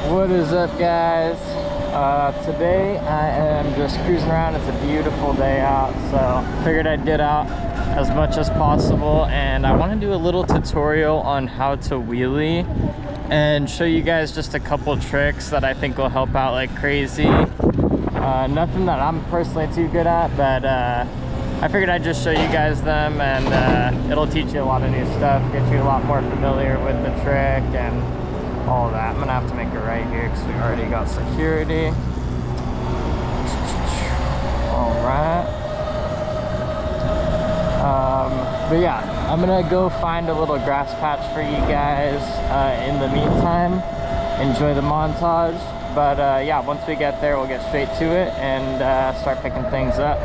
What is up, guys? Today I am just cruising around. It's a beautiful day out, so figured I'd get out as much as possible, and I want to do a little tutorial on how to wheelie and show you guys just a couple tricks that I think will help out like crazy. Nothing that I'm personally too good at, but I figured I'd just show you guys them, and it'll teach you a lot of new stuff, get you a lot more familiar with the trick and all of that. I'm gonna have to make it right here because we already got security. All right. But yeah, I'm gonna go find a little grass patch for you guys. In the meantime, enjoy the montage. But yeah, once we get there, we'll get straight to it and start picking things up.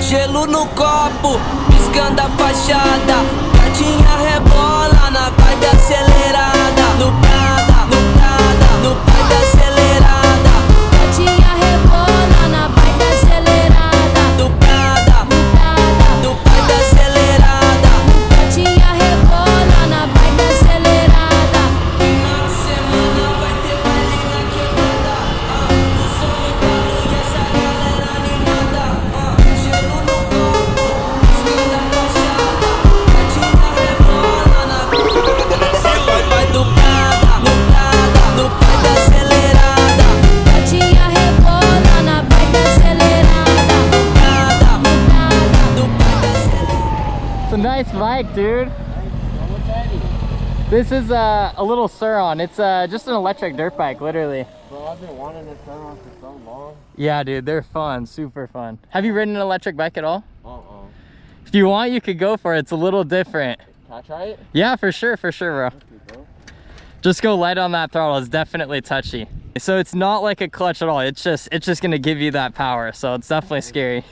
Gelo no copo, piscando a fachada. Gatinha rebola na vibe acelerada. No Prada, no Prada, no vibe acelerada. Gatinha rebola na vibe acelerada. No Prada, no Prada, no vibe acelerada. Gatinha rebola na vibe acelerada. Final de semana vai ter baile na quebrada. O som no talo e essa galera animada. Gelo no copo, piscando a fachada. Gatinha rebola na vai do Prada, no Prada, no vibe acelerada. Gatinha rebola na vibe acelerada. No Prada, no Prada, no vibe acelerada. It's a nice bike, dude. This is a little Sur-Ron. It's just an electric dirt bike, literally. Bro, I've been wanting a Sur-Ron for so long. Yeah, dude, they're fun, super fun. Have you ridden an electric bike at all? Uh-uh. If you want, you could go for it. It's a little different. Can I try it? Yeah, for sure, bro. Thank you, bro. Just go light on that throttle. It's definitely touchy. So it's not like a clutch at all. It's just gonna give you that power. So it's definitely scary.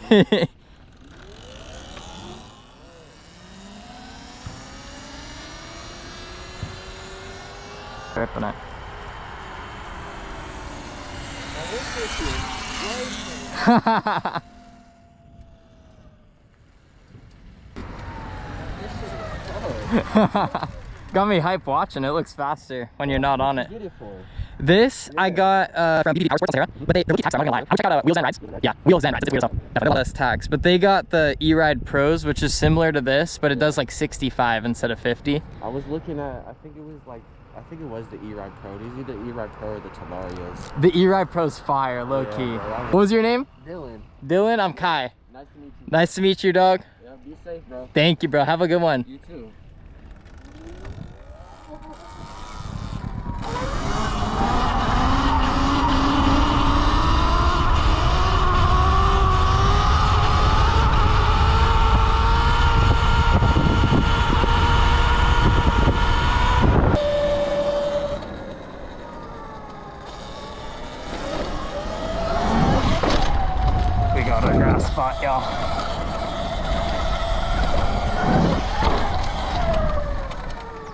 Ripping it. Got me hype watching. It looks faster when you're not on it. Beautiful. This I got from BB Power Sports on Sarah, but they're really tags. I'm not gonna lie. I'll check out Wheels and Rides. Yeah, Wheels and Rides. It's Wheels. Definitely less tags. But they got the e-Ride Pros, which is similar to this, but it does like 65 instead of 50. I was looking at, I think it was the e-Ride Pro. These are the e-Ride Pro or the Telarios. The e-Ride Pro's fire, low Yeah, key. bro, What was your name? Dylan. Dylan. I'm Kai. Nice to meet you. Nice to meet you, dog. Yeah, be safe, bro. Thank you, bro. Have a good one. You too. We got a grass spot, y'all.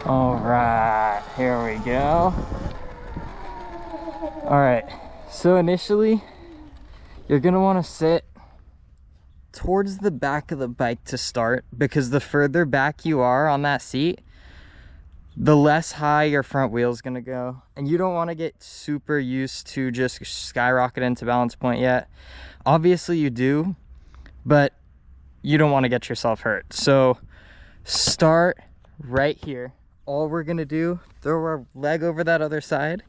All right, here we go. All right, so initially you're gonna want to sit towards the back of the bike to start, because the further back you are on that seat, the less high your front wheel is gonna go. And you don't want to get super used to just skyrocket into balance point yet. Obviously you do, but you don't want to get yourself hurt. So start right here. All we're gonna do, throw our leg over that other side,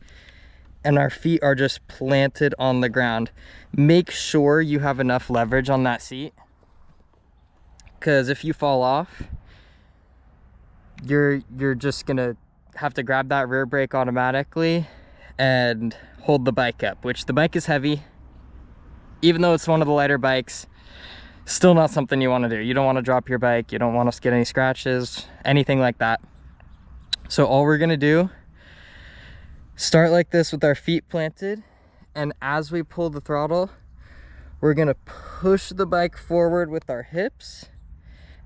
and our feet are just planted on the ground. Make sure you have enough leverage on that seat, because if you fall off, you're just gonna have to grab that rear brake automatically and hold the bike up, which the bike is heavy. Even though it's one of the lighter bikes, still not something you want to do. You don't want to drop your bike. You don't want to get any scratches, anything like that. So all we're gonna do, start like this with our feet planted, and as we pull the throttle, we're gonna push the bike forward with our hips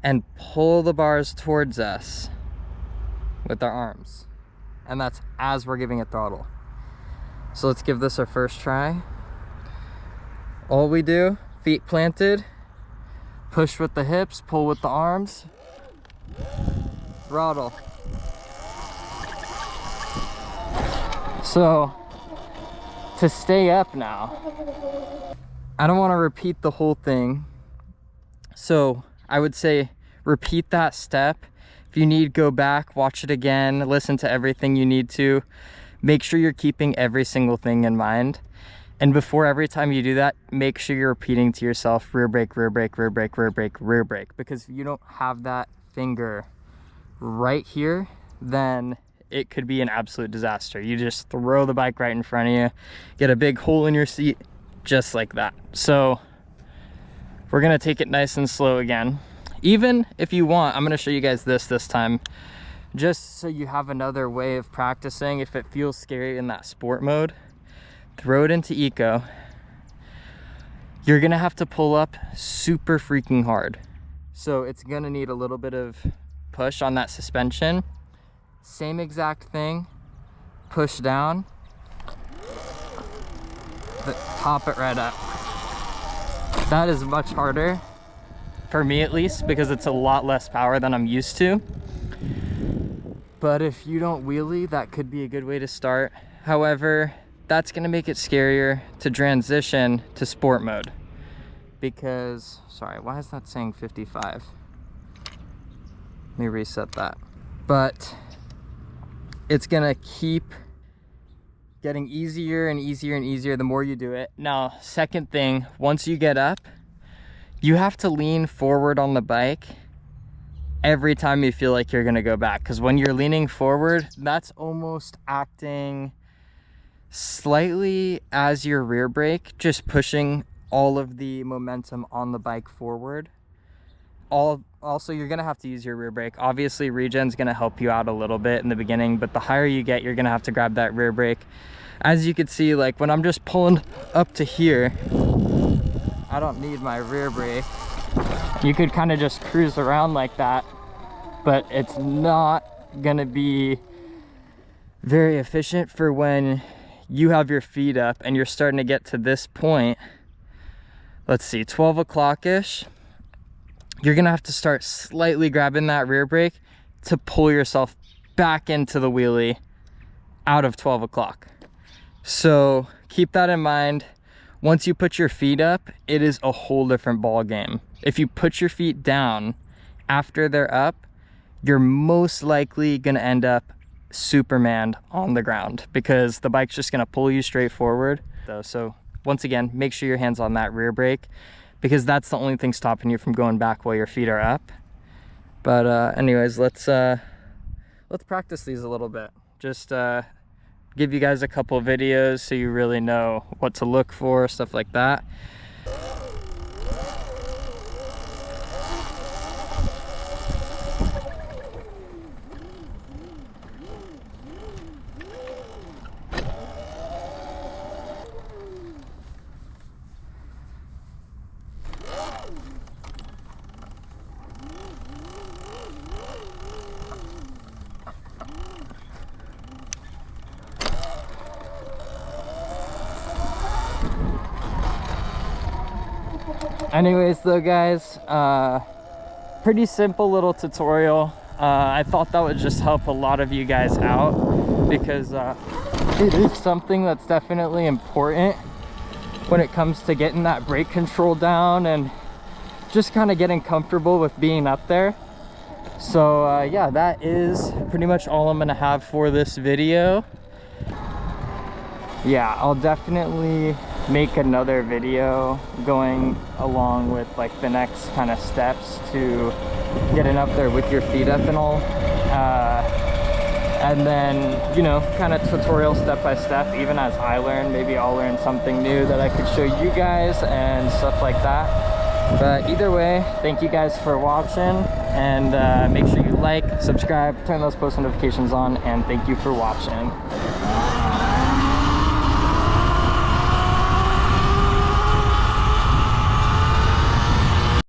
and pull the bars towards us with our arms. And that's as we're giving it throttle. So let's give this our first try. All we do, feet planted, push with the hips, pull with the arms, throttle. So to stay up now, I don't want to repeat the whole thing. So I would say repeat that step. If you need, go back, watch it again, listen to everything you need to. Make sure you're keeping every single thing in mind. And before every time you do that, make sure you're repeating to yourself, rear brake, rear brake, rear brake, rear brake, rear brake. Because if you don't have that finger right here, then it could be an absolute disaster. You just throw the bike right in front of you, get a big hole in your seat, just like that. So we're gonna take it nice and slow again. Even if you want, I'm gonna show you guys this time, just so you have another way of practicing. If it feels scary in that sport mode, throw it into eco. You're gonna have to pull up super freaking hard. So it's gonna need a little bit of push on that suspension. Same exact thing, push down, pop it right up. That is much harder, for me at least, because it's a lot less power than I'm used to. But if you don't wheelie, that could be a good way to start. However, that's gonna make it scarier to transition to sport mode. Because, sorry, why is that saying 55? Let me reset that. But it's gonna keep getting easier and easier and easier the more you do it. Now, second thing, once you get up, you have to lean forward on the bike every time you feel like you're gonna go back. Because when you're leaning forward, that's almost acting slightly as your rear brake, just pushing all of the momentum on the bike forward. Also, you're gonna have to use your rear brake. Obviously, regen's gonna help you out a little bit in the beginning, but the higher you get, you're gonna have to grab that rear brake. As you can see, like when I'm just pulling up to here, I don't need my rear brake. You could kind of just cruise around like that, but it's not gonna be very efficient for when you have your feet up and you're starting to get to this point. Let's see, 12 o'clock-ish. You're gonna have to start slightly grabbing that rear brake to pull yourself back into the wheelie out of 12 o'clock. So keep that in mind. Once you put your feet up, it is a whole different ball game. If you put your feet down after they're up, you're most likely gonna end up Superman on the ground because the bike's just gonna pull you straight forward. So once again, make sure your hand's on that rear brake, because that's the only thing stopping you from going back while your feet are up. But anyways, let's practice these a little bit. Just give you guys a couple of videos so you really know what to look for, stuff like that. Anyways though guys, pretty simple little tutorial. I thought that would just help a lot of you guys out, because it is something that's definitely important when it comes to getting that brake control down and just kind of getting comfortable with being up there. So yeah, that is pretty much all I'm gonna have for this video. Yeah, I'll definitely make another video going along with like the next kind of steps to getting up there with your feet up and all, and then, you know, kind of tutorial step by step. Even as I learn, maybe I'll learn something new that I could show you guys and stuff like that. But either way, thank you guys for watching, and make sure you like, subscribe, turn those post notifications on, and thank you for watching.